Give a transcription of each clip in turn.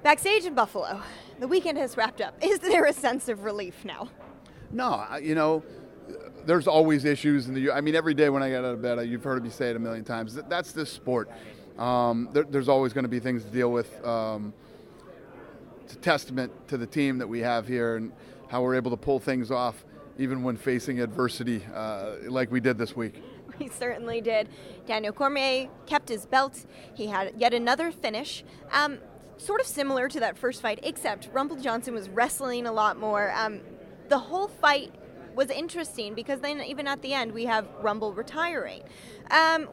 Backstage in Buffalo, the weekend has wrapped up. Is there a sense of relief now? No, there's always issues every day when I get out of bed, you've heard me say it a million times. That's this sport. There's always going to be things to deal with. It's a testament to the team that we have here and how we're able to pull things off even when facing adversity like we did this week. We certainly did. Daniel Cormier kept his belt. He had yet another finish. Sort of similar to that first fight, except Rumble Johnson was wrestling a lot more. The whole fight was interesting because then even at the end we have Rumble retiring.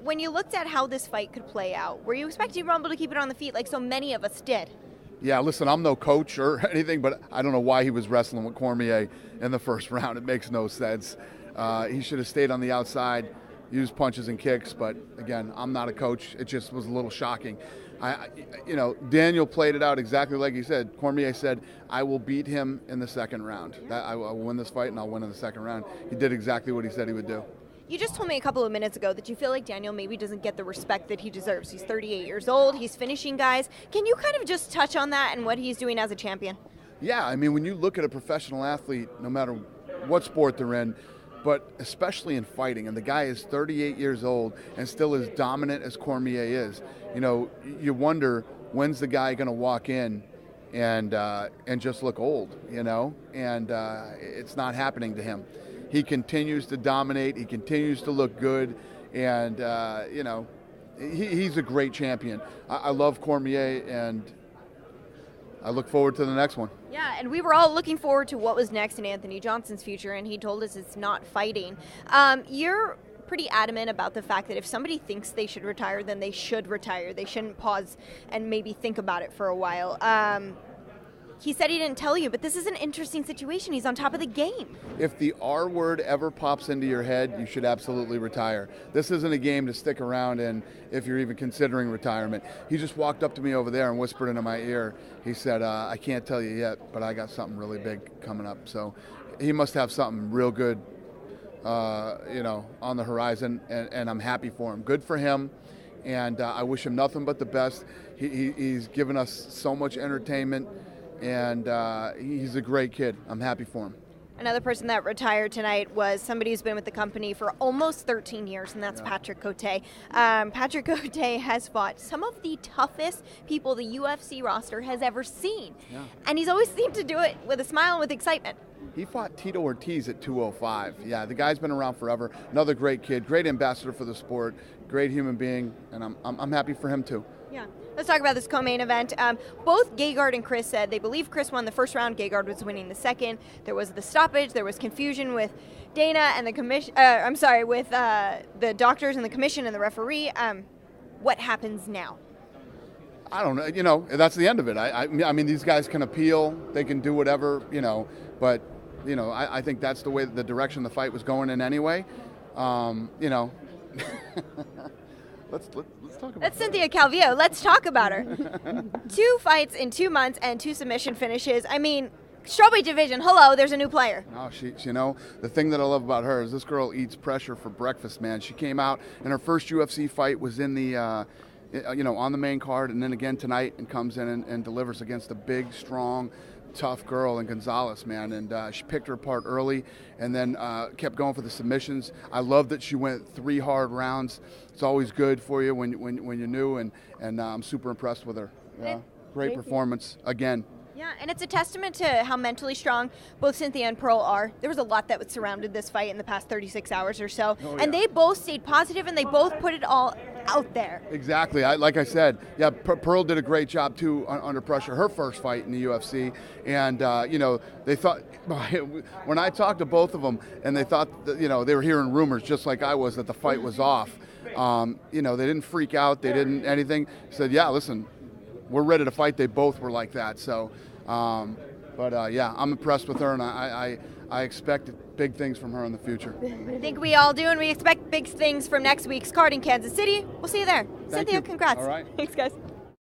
When you looked at how this fight could play out, were you expecting Rumble to keep it on the feet like so many of us did? Yeah, listen, I'm no coach or anything, but I don't know why he was wrestling with Cormier in the first round. It makes no sense. He should have stayed on the outside, used punches and kicks, but again, I'm not a coach. It just was a little shocking. Daniel played it out exactly like he said. Cormier said, I will beat him in the second round. I will win this fight and I'll win in the second round. He did exactly what he said he would do. You just told me a couple of minutes ago that you feel like Daniel maybe doesn't get the respect that he deserves. He's 38 years old. He's finishing guys. Can you kind of just touch on that and what he's doing as a champion? Yeah, when you look at a professional athlete, no matter what sport they're in, but especially in fighting, and the guy is 38 years old and still as dominant as Cormier is, you wonder when's the guy going to walk in and just look old, and it's not happening to him. He continues to dominate. He continues to look good, and he's a great champion. I love Cormier, and I look forward to the next one. Yeah, and we were all looking forward to what was next in Anthony Johnson's future, and he told us it's not fighting. You're pretty adamant about the fact that if somebody thinks they should retire, then they should retire. They shouldn't pause and maybe think about it for a while. He said he didn't tell you, but this is an interesting situation. He's on top of the game. If the R word ever pops into your head, you should absolutely retire. This isn't a game to stick around in if you're even considering retirement. He just walked up to me over there and whispered into my ear. He said, I can't tell you yet, but I got something really big coming up. So he must have something real good, on the horizon, and I'm happy for him. Good for him, and I wish him nothing but the best. He's given us so much entertainment. And he's a great kid. I'm happy for him. Another person that retired tonight was somebody who's been with the company for almost 13 years, and that's Patrick Cote. Patrick Cote has fought some of the toughest people the UFC roster has ever seen. Yeah. And he's always seemed to do it with a smile and with excitement. He fought Tito Ortiz at 205. Yeah, the guy's been around forever. Another great kid, great ambassador for the sport, great human being, and I'm happy for him too. Yeah. Let's talk about this co-main event. Both Gegard and Chris said they believe Chris won the first round. Gegard was winning the second. There was the stoppage. There was confusion with Dana and the commission. With the doctors and the commission and the referee. What happens now? I don't know. That's the end of it. I mean, these guys can appeal. They can do whatever. But I think that's the way the direction the fight was going in anyway. Let's talk about That's Cynthia Calvillo. Let's talk about her. 2 fights in 2 months and 2 submission finishes. Strawweight division, hello, there's a new player. No, the thing that I love about her is this girl eats pressure for breakfast, man. She came out, and her first UFC fight was in the, on the main card, and then again tonight, and comes in and delivers against a big, strong, tough girl in Gonzalez, man, and she picked her apart early and then kept going for the submissions. I love that she went 3 hard rounds. It's always good for you when you're new, and I'm super impressed with her. Yeah. Great performance again. Yeah, and it's a testament to how mentally strong both Cynthia and Pearl are. There was a lot that surrounded this fight in the past 36 hours or so, and they both stayed positive and they both put it all out there. Exactly. Like I said, Pearl did a great job too under pressure. Her first fight in the UFC, and they thought when I talked to both of them, and they thought that, they were hearing rumors just like I was that the fight was off. They didn't freak out. They didn't anything. Said, yeah, listen, we're ready to fight. They both were like that. So. I'm impressed with her, and I expect big things from her in the future. I think we all do, and we expect big things from next week's card in Kansas City. We'll see you there. Thank Cynthia, you. congrats. All right. Thanks, guys.